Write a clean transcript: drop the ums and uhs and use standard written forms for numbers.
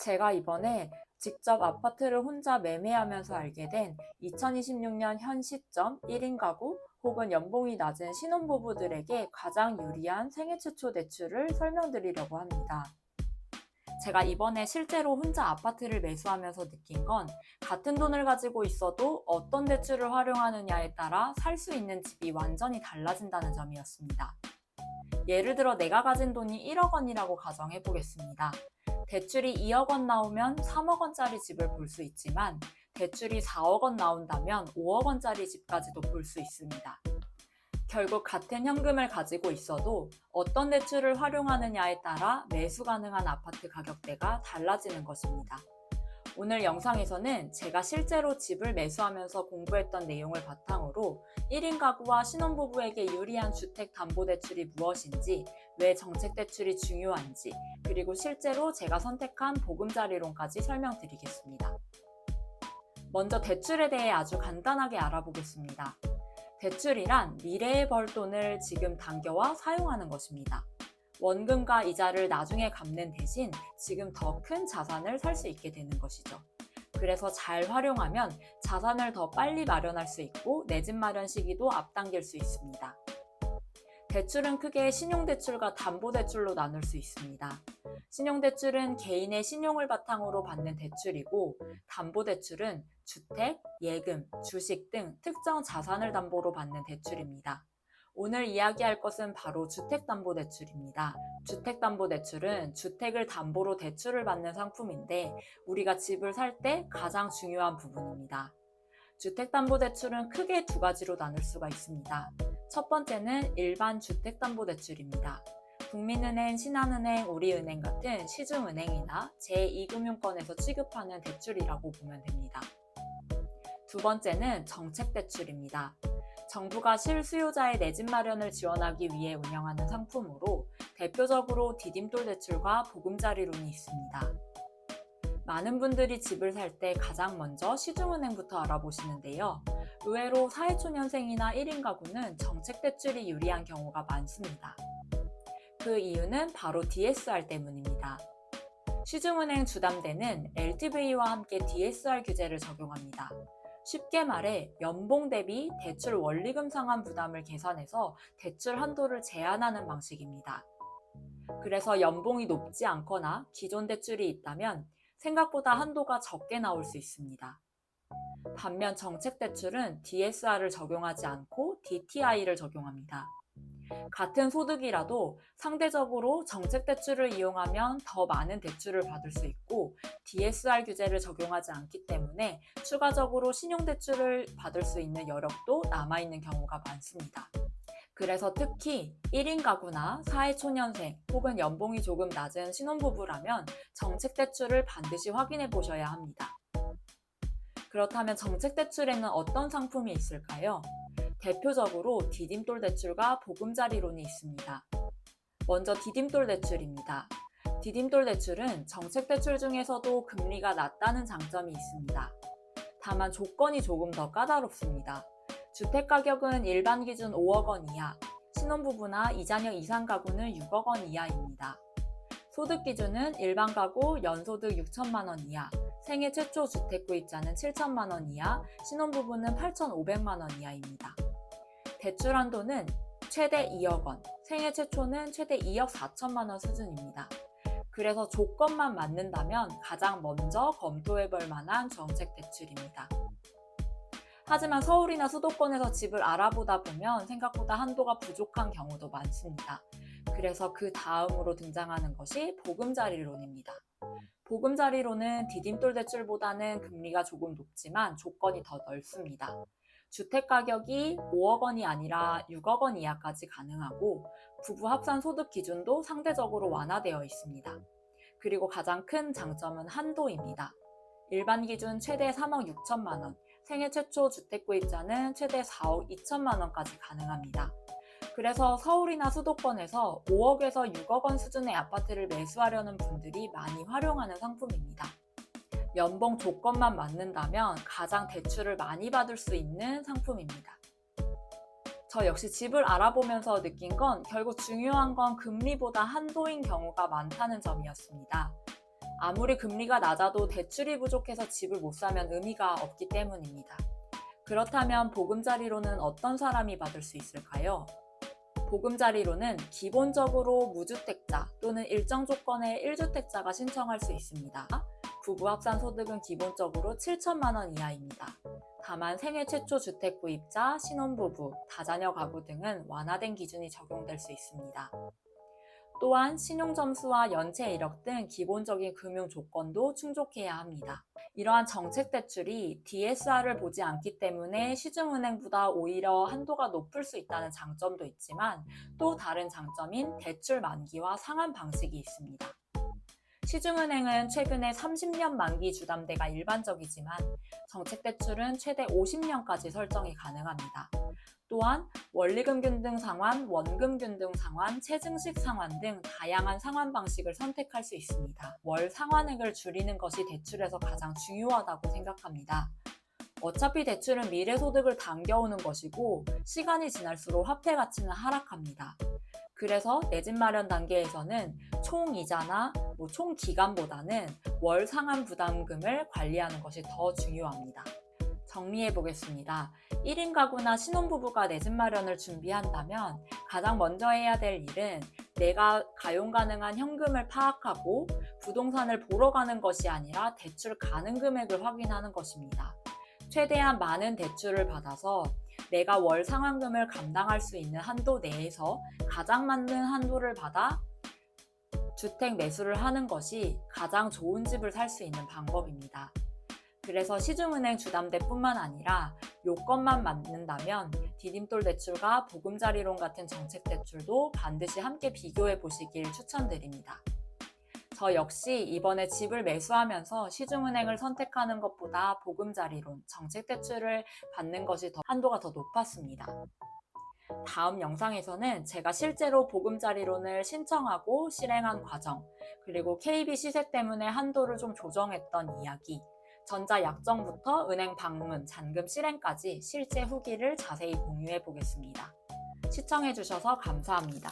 제가 이번에 직접 아파트를 혼자 매매하면서 알게 된 2026년 현 시점 1인 가구 혹은 연봉이 낮은 신혼부부들에게 가장 유리한 생애 최초 대출을 설명드리려고 합니다. 제가 이번에 실제로 혼자 아파트를 매수하면서 느낀 건 같은 돈을 가지고 있어도 어떤 대출을 활용하느냐에 따라 살 수 있는 집이 완전히 달라진다는 점이었습니다. 예를 들어 내가 가진 돈이 1억 원이라고 가정해 보겠습니다. 대출이 2억 원 나오면 3억 원짜리 집을 볼 수 있지만 대출이 4억 원 나온다면 5억 원짜리 집까지도 볼 수 있습니다. 결국 같은 현금을 가지고 있어도 어떤 대출을 활용하느냐에 따라 매수 가능한 아파트 가격대가 달라지는 것입니다. 오늘 영상에서는 제가 실제로 집을 매수하면서 공부했던 내용을 바탕으로 1인 가구와 신혼부부에게 유리한 주택담보대출이 무엇인지, 왜 정책대출이 중요한지, 그리고 실제로 제가 선택한 보금자리론까지 설명드리겠습니다. 먼저 대출에 대해 아주 간단하게 알아보겠습니다. 대출이란 미래에 벌 돈을 지금 당겨와 사용하는 것입니다. 원금과 이자를 나중에 갚는 대신 지금 더 큰 자산을 살 수 있게 되는 것이죠. 그래서 잘 활용하면 자산을 더 빨리 마련할 수 있고 내 집 마련 시기도 앞당길 수 있습니다. 대출은 크게 신용대출과 담보대출로 나눌 수 있습니다. 신용대출은 개인의 신용을 바탕으로 받는 대출이고, 담보대출은 주택, 예금, 주식 등 특정 자산을 담보로 받는 대출입니다. 오늘 이야기할 것은 바로 주택담보대출입니다. 주택담보대출은 주택을 담보로 대출을 받는 상품인데 우리가 집을 살 때 가장 중요한 부분입니다. 주택담보대출은 크게 두 가지로 나눌 수가 있습니다. 첫 번째는 일반 주택담보대출입니다. 국민은행, 신한은행, 우리은행 같은 시중은행이나 제2금융권에서 취급하는 대출이라고 보면 됩니다. 두 번째는 정책대출입니다. 정부가 실수요자의 내 집 마련을 지원하기 위해 운영하는 상품으로 대표적으로 디딤돌 대출과 보금자리론이 있습니다. 많은 분들이 집을 살 때 가장 먼저 시중은행부터 알아보시는데요. 의외로 사회초년생이나 1인 가구는 정책대출이 유리한 경우가 많습니다. 그 이유는 바로 DSR 때문입니다. 시중은행 주담대는 LTV와 함께 DSR 규제를 적용합니다. 쉽게 말해 연봉 대비 대출 원리금 상환 부담을 계산해서 대출 한도를 제한하는 방식입니다. 그래서 연봉이 높지 않거나 기존 대출이 있다면 생각보다 한도가 적게 나올 수 있습니다. 반면 정책대출은 DSR을 적용하지 않고 DTI를 적용합니다. 같은 소득이라도 상대적으로 정책대출을 이용하면 더 많은 대출을 받을 수 있고 DSR 규제를 적용하지 않기 때문에 추가적으로 신용대출을 받을 수 있는 여력도 남아있는 경우가 많습니다. 그래서 특히 1인 가구나 사회초년생 혹은 연봉이 조금 낮은 신혼부부라면 정책대출을 반드시 확인해 보셔야 합니다. 그렇다면 정책대출에는 어떤 상품이 있을까요? 대표적으로 디딤돌 대출과 보금자리론이 있습니다. 먼저 디딤돌 대출입니다. 디딤돌 대출은 정책 대출 중에서도 금리가 낮다는 장점이 있습니다. 다만 조건이 조금 더 까다롭습니다. 주택 가격은 일반 기준 5억 원 이하, 신혼부부나 2자녀 이상 가구는 6억 원 이하입니다. 소득 기준은 일반 가구 연소득 6천만 원 이하, 생애 최초 주택 구입자는 7천만 원 이하, 신혼부부는 8,500만 원 이하입니다. 대출 한도는 최대 2억 원, 생애 최초는 최대 2억 4천만 원 수준입니다. 그래서 조건만 맞는다면 가장 먼저 검토해볼 만한 정책 대출입니다. 하지만 서울이나 수도권에서 집을 알아보다 보면 생각보다 한도가 부족한 경우도 많습니다. 그래서 그 다음으로 등장하는 것이 보금자리론입니다. 보금자리론은 디딤돌 대출보다는 금리가 조금 높지만 조건이 더 넓습니다. 주택 가격이 5억 원이 아니라 6억 원 이하까지 가능하고 부부 합산 소득 기준도 상대적으로 완화되어 있습니다. 그리고 가장 큰 장점은 한도입니다. 일반 기준 최대 3억 6천만 원, 생애 최초 주택 구입자는 최대 4억 2천만 원까지 가능합니다. 그래서 서울이나 수도권에서 5억에서 6억 원 수준의 아파트를 매수하려는 분들이 많이 활용하는 상품입니다. 연봉 조건만 맞는다면 가장 대출을 많이 받을 수 있는 상품입니다. 저 역시 집을 알아보면서 느낀 건 결국 중요한 건 금리보다 한도인 경우가 많다는 점이었습니다. 아무리 금리가 낮아도 대출이 부족해서 집을 못 사면 의미가 없기 때문입니다. 그렇다면 보금자리론은 어떤 사람이 받을 수 있을까요? 보금자리론은 기본적으로 무주택자 또는 일정 조건의 1주택자가 신청할 수 있습니다. 부부 합산 소득은 기본적으로 7천만 원 이하입니다. 다만 생애 최초 주택 구입자, 신혼부부, 다자녀 가구 등은 완화된 기준이 적용될 수 있습니다. 또한 신용점수와 연체 이력 등 기본적인 금융 조건도 충족해야 합니다. 이러한 정책 대출이 DSR을 보지 않기 때문에 시중은행보다 오히려 한도가 높을 수 있다는 장점도 있지만 또 다른 장점인 대출 만기와 상환 방식이 있습니다. 시중은행은 최근에 30년 만기 주담대가 일반적이지만 정책대출은 최대 50년까지 설정이 가능합니다. 또한 원리금 균등 상환, 원금 균등 상환, 체증식 상환 등 다양한 상환 방식을 선택할 수 있습니다. 월 상환액을 줄이는 것이 대출에서 가장 중요하다고 생각합니다. 어차피 대출은 미래 소득을 당겨오는 것이고 시간이 지날수록 화폐 가치는 하락합니다. 그래서 내 집 마련 단계에서는 총 이자나 총 기간보다는 월 상환 부담금을 관리하는 것이 더 중요합니다. 정리해 보겠습니다. 1인 가구나 신혼부부가 내 집 마련을 준비한다면 가장 먼저 해야 될 일은 내가 가용 가능한 현금을 파악하고 부동산을 보러 가는 것이 아니라 대출 가능 금액을 확인하는 것입니다. 최대한 많은 대출을 받아서 내가 월 상환금을 감당할 수 있는 한도 내에서 가장 맞는 한도를 받아 주택 매수를 하는 것이 가장 좋은 집을 살 수 있는 방법입니다. 그래서 시중은행 주담대뿐만 아니라 요건만 맞는다면 디딤돌 대출과 보금자리론 같은 정책 대출도 반드시 함께 비교해 보시길 추천드립니다. 저 역시 이번에 집을 매수하면서 시중은행을 선택하는 것보다 보금자리론, 정책 대출을 받는 것이 한도가 더 높았습니다. 다음 영상에서는 제가 실제로 보금자리론을 신청하고 실행한 과정, 그리고 KB 시세 때문에 한도를 좀 조정했던 이야기, 전자 약정부터 은행 방문, 잔금 실행까지 실제 후기를 자세히 공유해 보겠습니다. 시청해 주셔서 감사합니다.